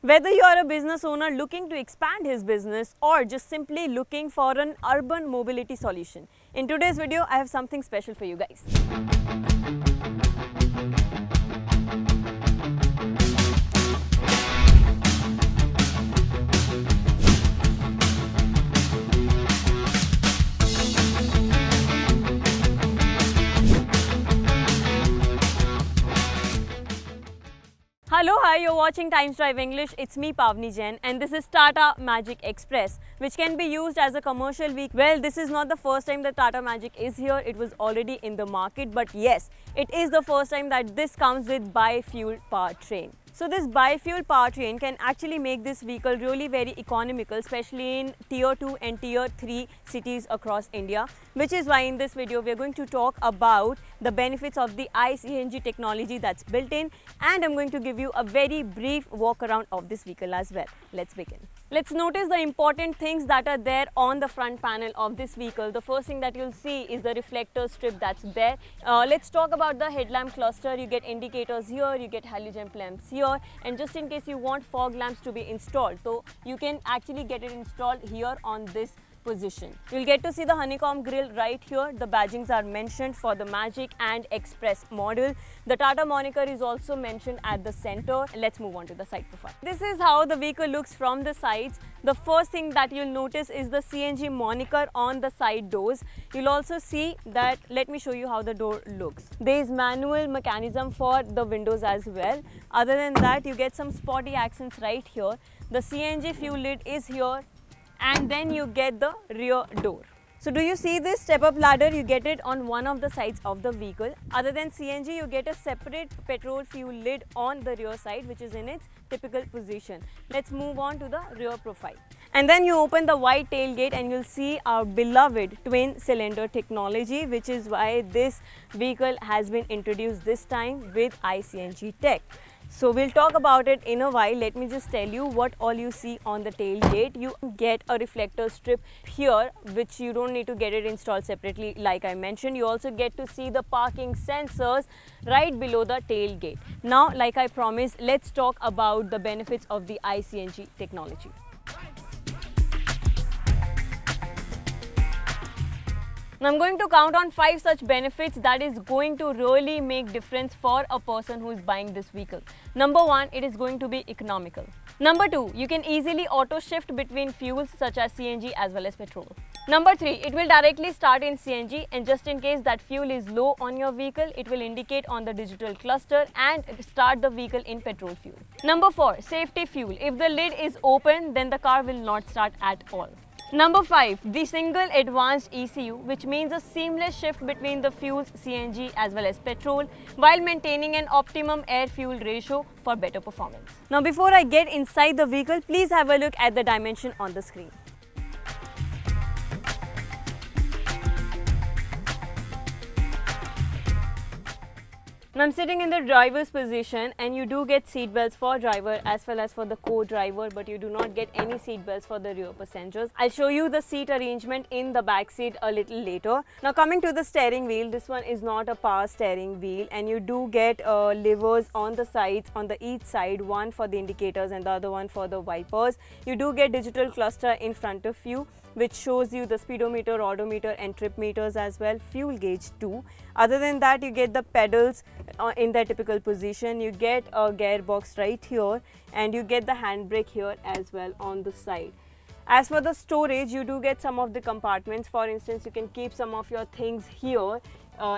Whether you are a business owner looking to expand his business or just simply looking for an urban mobility solution, in today's video I have something special for you guys. Hello, hi, you're watching Times Drive English. It's me, Pavni Jain, and this is Tata Magic Express, which can be used as a commercial vehicle. Well, this is not the first time that Tata Magic is here. It was already in the market, but yes, it is the first time that this comes with bi-fuel powertrain. So this bi-fuel powertrain can actually make this vehicle really very economical, especially in tier 2 and tier 3 cities across India, which is why in this video we are going to talk about the benefits of the iCNG technology that's built in, and I'm going to give you a very brief walk around of this vehicle as well. Let's begin. Let's notice the important things that are there on the front panel of this vehicle. The first thing that you'll see is the reflector strip that's there. Let's talk about the headlamp cluster. You get indicators here, you get halogen lamps here, and just in case you want fog lamps to be installed, so you can actually get it installed here on this position. You'll get to see the honeycomb grille right here. The badgings are mentioned for the Magic and Express model. The Tata moniker is also mentioned at the center. Let's move on to the side profile. This is how the vehicle looks from the sides. The first thing that you'll notice is the CNG moniker on the side doors. You'll also see that, let me show you how the door looks. There is manual mechanism for the windows as well. Other than that, you get some spotty accents right here. The CNG fuel lid is here, and then you get the rear door. So do you see this step up ladder? You get it on one of the sides of the vehicle. Other than CNG, you get a separate petrol fuel lid on the rear side, which is in its typical position. Let's move on to the rear profile. And then you open the wide tailgate and you'll see our beloved twin cylinder technology, which is why this vehicle has been introduced this time with iCNG tech. So we'll talk about it in a while. Let me just tell you what all you see on the tailgate. You get a reflector strip here, which you don't need to get it installed separately like I mentioned. You also get to see the parking sensors right below the tailgate. Now, like I promised, let's talk about the benefits of the iCNG technology. Now I'm going to count on 5 such benefits that is going to really make difference for a person who is buying this vehicle. Number 1, it is going to be economical. Number 2, you can easily auto shift between fuels such as CNG as well as petrol. Number 3, it will directly start in CNG, and just in case that fuel is low on your vehicle, it will indicate on the digital cluster and start the vehicle in petrol fuel. Number 4, safety fuel. If the lid is open, then the car will not start at all. Number 5, the single advanced ECU, which means a seamless shift between the fuels CNG as well as petrol while maintaining an optimum air-fuel ratio for better performance. Now before I get inside the vehicle, please have a look at the dimension on the screen. Now I'm sitting in the driver's position, and you do get seat belts for driver as well as for the co-driver, but you do not get any seat belts for the rear passengers. I'll show you the seat arrangement in the back seat a little later. Now coming to the steering wheel, this one is not a power steering wheel, and you do get levers on the sides, on the each side, one for the indicators and the other one for the wipers. You do get digital cluster in front of you, which shows you the speedometer, odometer and trip meters as well, fuel gauge too. Other than that, you get the pedals in their typical position. You get a gearbox right here, and you get the handbrake here as well on the side. As for the storage, you do get some of the compartments. For instance, you can keep some of your things here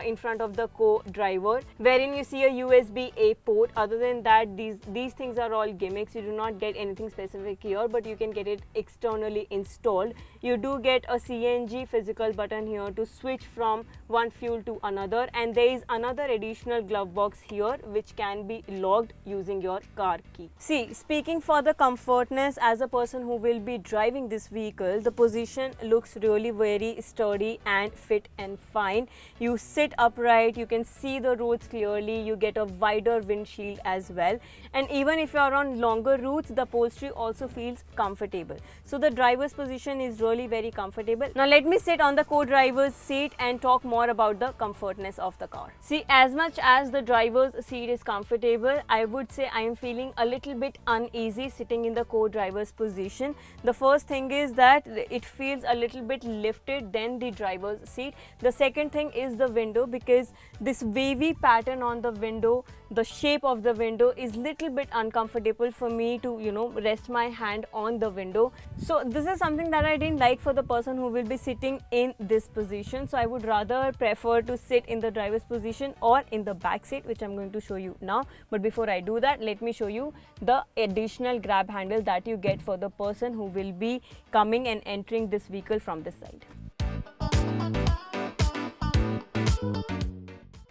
in front of the co-driver, wherein you see a USB-A port. Other than that, these things are all gimmicks. You do not get anything specific here, but you can get it externally installed. You do get a CNG physical button here to switch from one fuel to another, and there is another additional glove box here which can be locked using your car key. See, speaking for the comfortness, as a person who will be driving this vehicle, the position looks really very sturdy and fit and fine. You sit upright, you can see the roads clearly, you get a wider windshield as well, and even if you are on longer routes, the upholstery also feels comfortable. So the driver's position is really very comfortable. Now let me sit on the co-driver's seat and talk more about the comfortness of the car. See, as much as the driver's seat is comfortable, I would say I am feeling a little bit uneasy sitting in the co-driver's position. The first thing is that it feels a little bit lifted than the driver's seat. The second thing is the window, because this wavy pattern on the window, the shape of the window is little bit uncomfortable for me to, you know, rest my hand on the window. So this is something that I didn't like for the person who will be sitting in this position. So I would rather prefer to sit in the driver's position or in the back seat, which I'm going to show you now. But before I do that, let me show you the additional grab handle that you get for the person who will be coming and entering this vehicle from this side.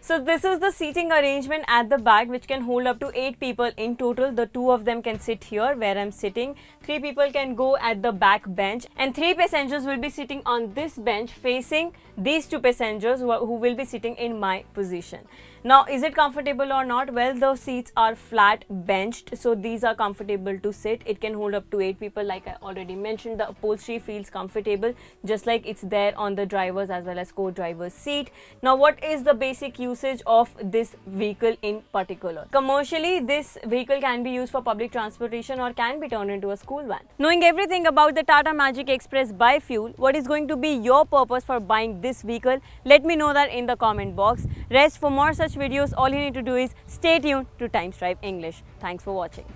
So this is the seating arrangement at the back, which can hold up to 8 people in total. The 2 of them can sit here where I'm sitting. 3 people can go at the back bench, and 3 passengers will be sitting on this bench facing these 2 passengers who will be sitting in my position. Now, is it comfortable or not? Well, the seats are flat benched, so these are comfortable to sit. It can hold up to 8 people, like I already mentioned. The upholstery feels comfortable, just like it's there on the driver's as well as co-driver's seat. Now, what is the basic usage of this vehicle in particular? Commercially, this vehicle can be used for public transportation or can be turned into a school van. Knowing everything about the Tata Magic Express by Fuel, what is going to be your purpose for buying this vehicle? Let me know that in the comment box. Rest, for more such videos, all you need to do is stay tuned to Times Drive English. Thanks for watching.